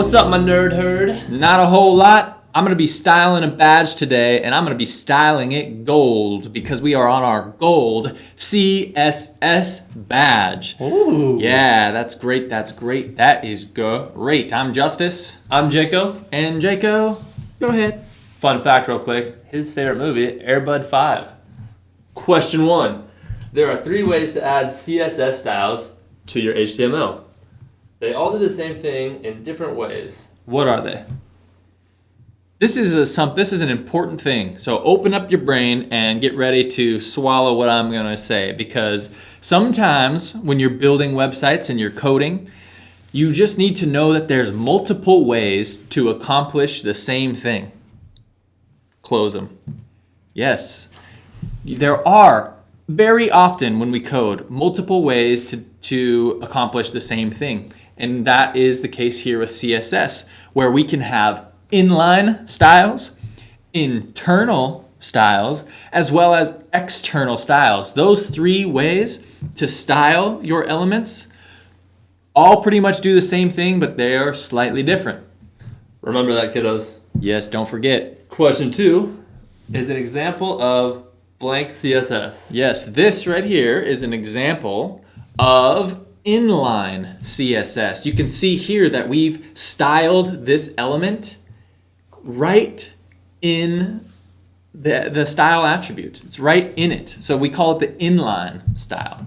What's up, my nerd herd? Not a whole lot. I'm going to be styling a badge today, and I'm going to be styling it gold because we are on our gold CSS badge. Ooh. Yeah, that's great. That's great. That is great. I'm Justice. I'm Jaco. And Jaco, go ahead. Fun fact real quick. His favorite movie, Air Bud 5. Question 1. There are 3 ways to add CSS styles to your HTML. They all do the same thing in different ways. What are they? This is an important thing. So open up your brain and get ready to swallow what I'm going to say, because sometimes when you're building websites and you're coding, you just need to know that there's multiple ways to accomplish the same thing. Close them. Yes. There are very often when we code multiple ways to accomplish the same thing. And that is the case here with CSS, where we can have inline styles, internal styles, as well as external styles. Those 3 ways to style your elements all pretty much do the same thing, but they are slightly different. Remember that, kiddos. Yes, don't forget. Question 2 is an example of blank CSS. Yes, this right here is an example of inline CSS. You can see here that we've styled this element right in the style attribute. It's right in it. So we call it the inline style.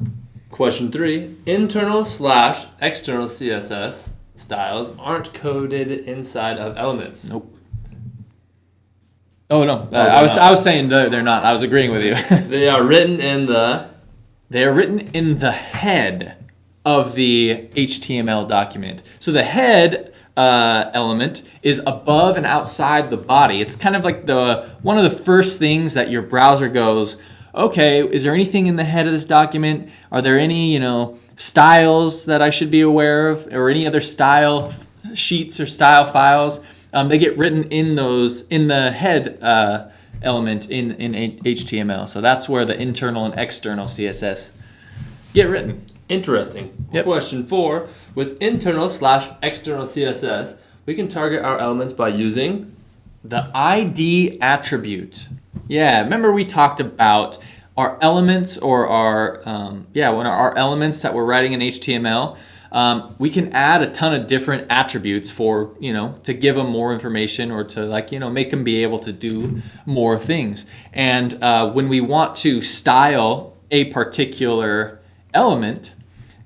Question 3. Internal/external CSS styles aren't coded inside of elements. Nope. Oh no, I was saying they're not. I was agreeing with you. They are written in the... They are written in the head of the HTML document. So the head element is above and outside the body. It's kind of like one of the first things that your browser goes, okay, is there anything in the head of this document? Are there any, styles that I should be aware of, or any other style sheets or style files? They get written in the head element in HTML. So that's where the internal and external CSS get written. Interesting. Yep. Question 4. With internal/external CSS, we can target our elements by using the ID attribute. Yeah, remember we talked about our elements or our elements that we're writing in HTML. We can add a ton of different attributes for, to give them more information or to make them be able to do more things. And when we want to style a particular element,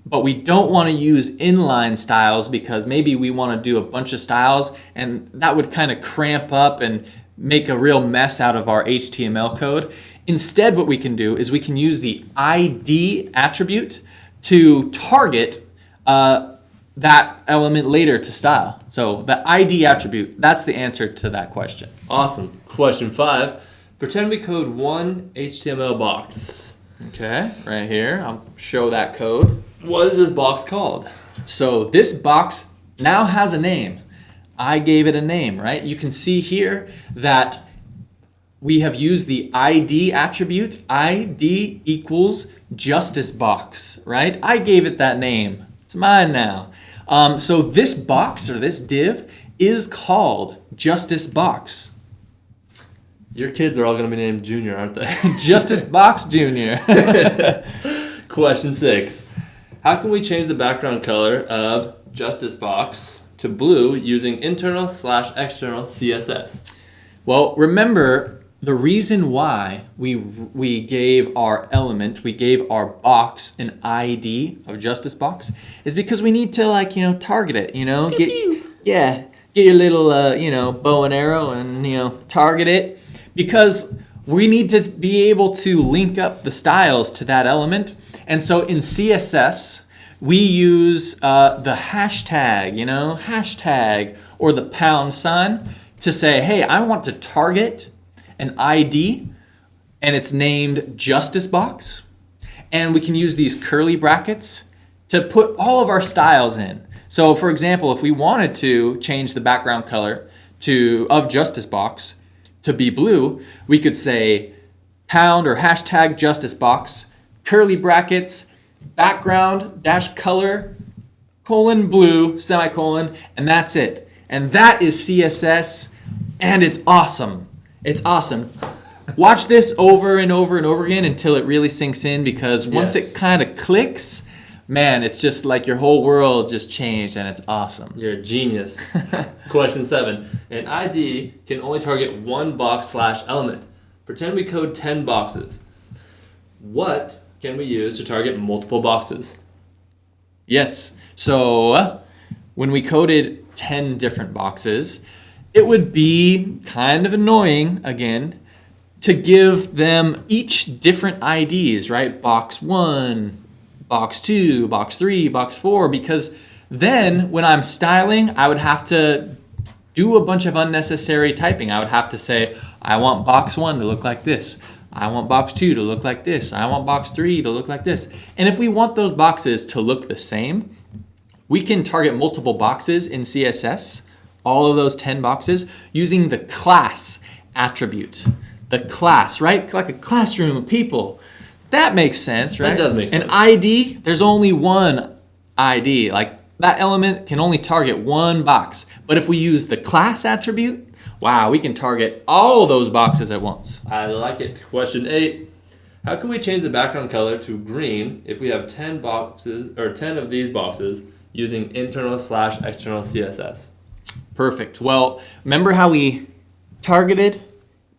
but we don't want to use inline styles because maybe we want to do a bunch of styles and that would kind of cramp up and make a real mess out of our HTML code. Instead, what we can do is we can use the ID attribute to target that element later to style. So the ID attribute, that's the answer to that question. Awesome. Question 5. Pretend we code one HTML box. Okay, right here, I'll show that code. What is this box called? So this box now has a name. I gave it a name, right? You can see here that we have used the ID attribute. ID equals justice box, right? I gave it that name. It's mine now. So this box or this div is called justice box. Your kids are all going to be named Junior, aren't they? Justice Box Jr. Question 6. How can we change the background color of Justice Box to blue using internal/external CSS? Well, remember the reason why we gave our element, we gave our box an ID of Justice Box is because we need to target it, get your little bow and arrow and target it, because we need to be able to link up the styles to that element. And so in CSS, we use the hashtag or the £sign to say, hey, I want to target an ID and it's named Justice Box. And we can use these curly brackets to put all of our styles in. So for example, if we wanted to change the background color of Justice Box to be blue, we could say pound or hashtag Justice Box, curly brackets, background dash color, colon blue, semicolon, and that's it. And that is CSS, and it's awesome. It's awesome. Watch this over and over and over again until it really sinks in, because once it kind of clicks, man, it's just like your whole world just changed, and it's awesome. You're a genius. Question 7. An ID can only target one box/element. Pretend we code 10 boxes. What can we use to target multiple boxes? Yes. So when we coded 10 different boxes, it would be kind of annoying, again, to give them each different IDs, right? Box 1, box 2, box 3, box 4, because then when I'm styling, I would have to do a bunch of unnecessary typing. I would have to say, I want box 1 to look like this. I want box 2 to look like this. I want box 3 to look like this. And if we want those boxes to look the same, we can target multiple boxes in CSS, all of those 10 boxes, using the class attribute. The class, right? Like a classroom of people. That makes sense, right? That does make sense. An ID, there's only one ID. Like that element can only target one box. But if we use the class attribute, wow, we can target all those boxes at once. I like it. Question 8. How can we change the background color to green if we have 10 boxes or 10 of these boxes using internal/external CSS? Perfect. Well, remember how we targeted?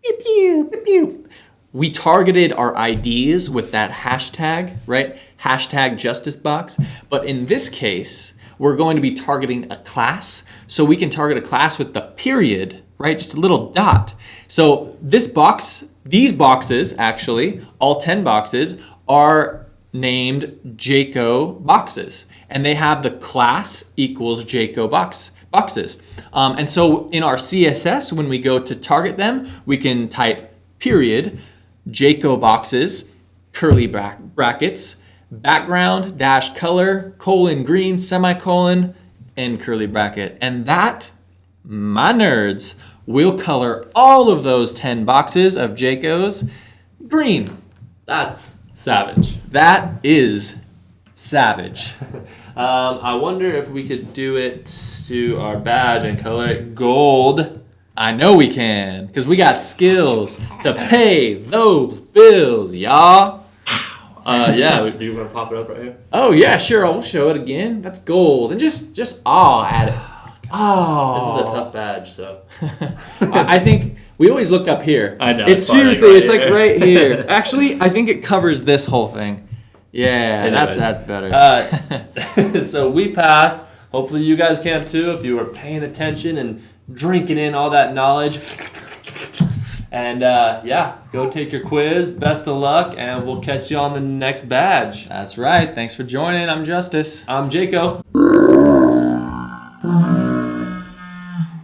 Pew, pew, pew, pew. We targeted our IDs with that hashtag, right? Hashtag justice box. But in this case, we're going to be targeting a class. So we can target a class with the period, right? Just a little dot. So this box, these boxes actually, all 10 boxes, are named Jaco boxes. And they have the class equals Jaco boxes. And so in our CSS, when we go to target them, we can type period, Jaco boxes, curly brackets, background dash color, colon green, semicolon, and curly bracket. And that, my nerds, will color all of those 10 boxes of Jacos green. That's savage. That is savage. I wonder if we could do it to our badge and color it gold. I know we can, because we got skills to pay those bills, y'all. Yeah, do you want to pop it up right here? Oh, yeah, sure. I'll show it again. That's gold. And just awe at it. Oh. This is a tough badge, so. I think we always look up here. I know. It's seriously, it's like right here. Actually, I think it covers this whole thing. Yeah, that's better. So we passed. Hopefully you guys can too if you were paying attention and drinking in all that knowledge. And yeah, go take your quiz. Best of luck, and we'll catch you on the next badge. That's right. Thanks for joining. I'm Justice. I'm Jaco.